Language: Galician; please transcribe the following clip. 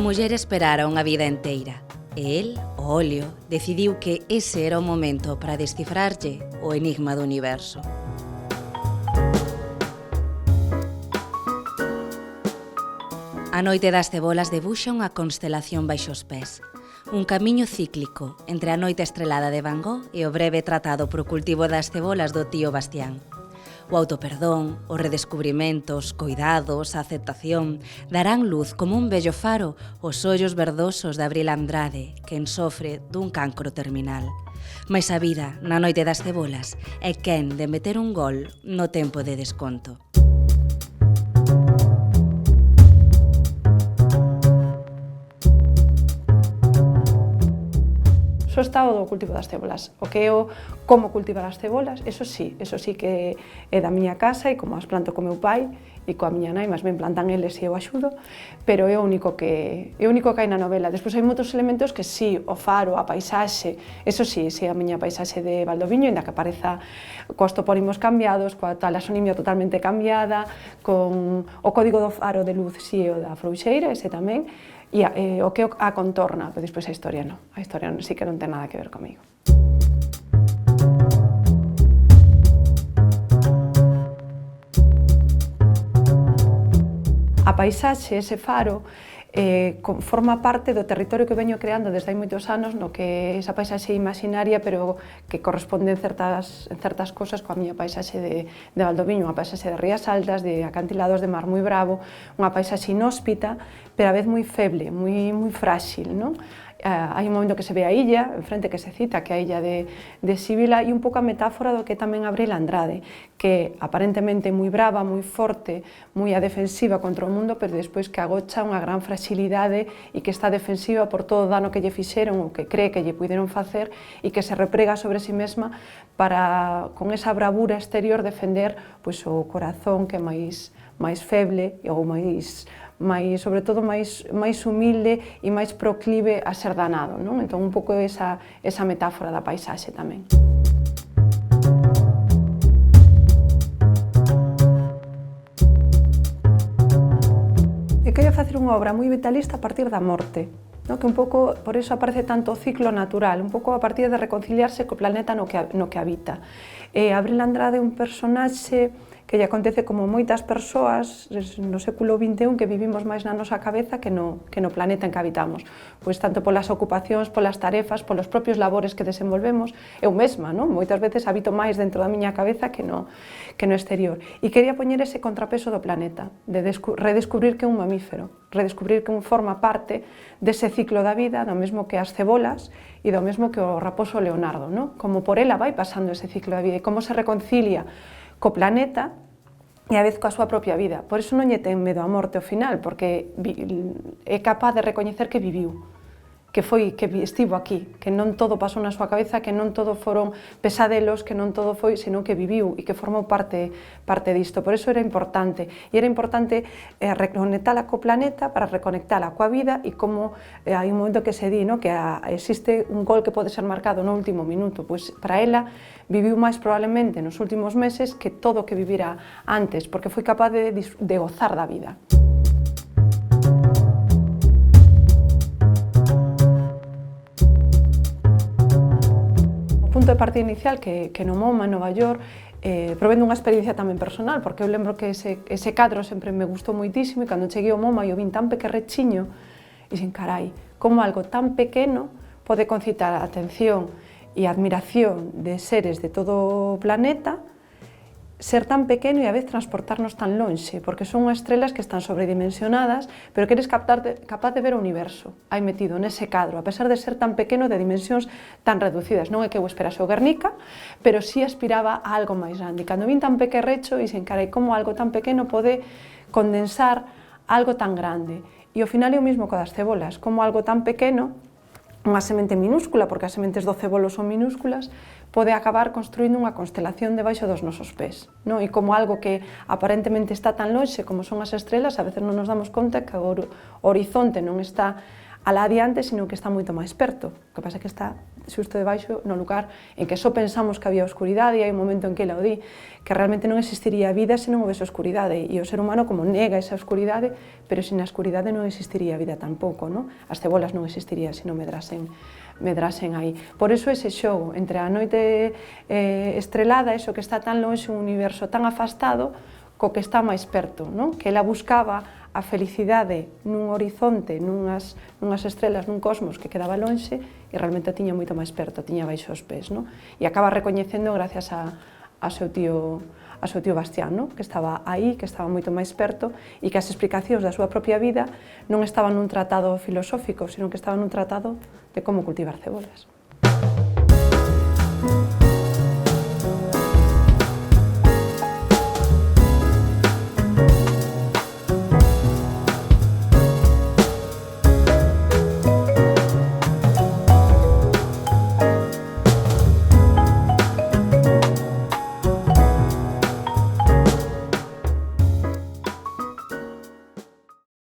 muller esperara unha vida enteira. E el, o óleo, decidiu que ese era o momento para descifrarlle o enigma do universo. A noite das cebolas debuxa unha constelación baixo os pés. Un camiño cíclico entre a noite estrelada de Van Gogh e o breve tratado pro cultivo das cebolas do tío Bastián. O autoperdón, os redescubrimentos, coidados, a aceptación darán luz como un bello faro aos ollos verdosos de Abril Andrade, quen sofre dun cancro terminal. Mais a vida, na noite das cebolas, é quen de meter un gol no tempo de desconto. O estado do cultivo das cebolas, o que é o como cultivar as cebolas, eso sí que é da miña casa e como as planto co meu pai e coa miña nai, máis ben plantan eles e eu axudo, pero é o único que hai na novela. Despois hai moitos elementos que sí, o faro, a paisaxe, eso sí, a miña paisaxe de Valdoviño, ainda que apareza coas topónimos cambiados, coa talasonimia totalmente cambiada, con o código do faro de luz, sí, o da Frouxeira, ese tamén, e o que a contorna, pero despois a historia non. A historia sí que non ten nada que ver comigo. A paisaxe, ese faro, forma parte do territorio que veño creando desde hai moitos anos, no que esa paisaxe imaginaria, pero que corresponde en certas cosas coa miña paisaxe de Valdoviño, unha paisaxe de rías altas, de acantilados de mar moi bravo, unha paisaxe inhóspita, pero a vez moi feble, moi frágil, non? Hai un momento que se ve a illa, enfrente que se cita, que é a illa de Sibila, e un pouco a metáfora do que tamén Abril Andrade, que aparentemente moi brava, moi forte, moi a defensiva contra o mundo, pero despois que agocha unha gran fragilidade e que está defensiva por todo o dano que lle fixeron ou que cree que lle puderon facer e que se reprega sobre si mesma para, con esa bravura exterior, defender pois, o corazón que é máis feble ou sobre todo máis humilde e máis proclive a ser danado, non? Entón, un pouco esa metáfora da paisaxe tamén. E quería facer unha obra moi vitalista a partir da morte, que un pouco, por iso aparece tanto o ciclo natural, un pouco a partir de reconciliarse co planeta no que habita. Abril Andrade é un personaxe que lle acontece como moitas persoas no século XXI que vivimos máis na nosa cabeza que no planeta en que habitamos. Pois tanto polas ocupacións, polas tarefas, polos propios labores que desenvolvemos, eu mesma, non? Moitas veces habito máis dentro da miña cabeza que no exterior. E quería poñer ese contrapeso do planeta, de redescubrir que é un mamífero, redescubrir que un forma parte dese ciclo da vida, do mesmo que as cebolas e do mesmo que o raposo Leonardo, non? Como por ela vai pasando ese ciclo da vida e como se reconcilia co planeta e a vez coa súa propia vida. Por iso non lle ten medo a morte ao final, porque é capaz de recoñecer que viviu, que estivo aquí, que non todo pasou na súa cabeza, que non todo foron pesadelos, que non todo foi, senón que viviu e que formou parte disto. Por iso era importante. E era importante reconectala co planeta para reconectala coa vida e como hai un momento que se di, que existe un gol que pode ser marcado no último minuto. Pois para ela viviu máis probablemente nos últimos meses que todo o que vivira antes, porque foi capaz de gozar da vida. O punto de partida inicial que no MoMA, en Nova York, provendo unha experiencia tamén personal, porque eu lembro que ese cadro sempre me gustou moitísimo e cando cheguei ao MoMA e o vin tan pequerrechiño, e dixen, carai, como algo tan pequeno pode concitar a atención e a admiración de seres de todo o planeta, ser tan pequeno e a vez transportarnos tan lonxe, porque son estrelas que están sobredimensionadas, pero que eres capaz de ver o universo aí metido nese cadro, a pesar de ser tan pequeno, de dimensións tan reducidas. Non é que eu esperase o Guernica, pero sí aspiraba a algo máis grande. E cando vin tan pequerrecho, dixen, carai, como algo tan pequeno pode condensar algo tan grande. E ao final é o mesmo co das cebolas, como algo tan pequeno, unha semente minúscula, porque as sementes do cebolo son minúsculas, pode acabar construindo unha constelación debaixo dos nosos pés. E como algo que aparentemente está tan lonxe como son as estrelas, a veces non nos damos conta que o horizonte non está alá adiante, sino que está moito máis perto. O que pasa é que está xusto debaixo no lugar en que só pensamos que había oscuridade, e hai un momento en que ela o di, que realmente non existiría vida se non houvese oscuridade, e o ser humano como nega esa oscuridade, pero sin a oscuridade non existiría vida tampouco, non? As cebolas non existirían se non medrasen aí. Por eso ese xogo entre a noite estrelada, eso que está tan lonxe, un universo tan afastado, co que está máis perto, non? Que ela buscaba a felicidade nun horizonte, nunhas estrelas, nun cosmos que quedaba lonxe, e realmente a tiña moito máis perto, a tiña baixo os pés, non? E acaba recoñecendo gracias a seu tío Bastián, non? Que estaba aí, que estaba moito máis perto, e que as explicacións da súa propia vida non estaban nun tratado filosófico, sino que estaban nun tratado de como cultivar cebolas.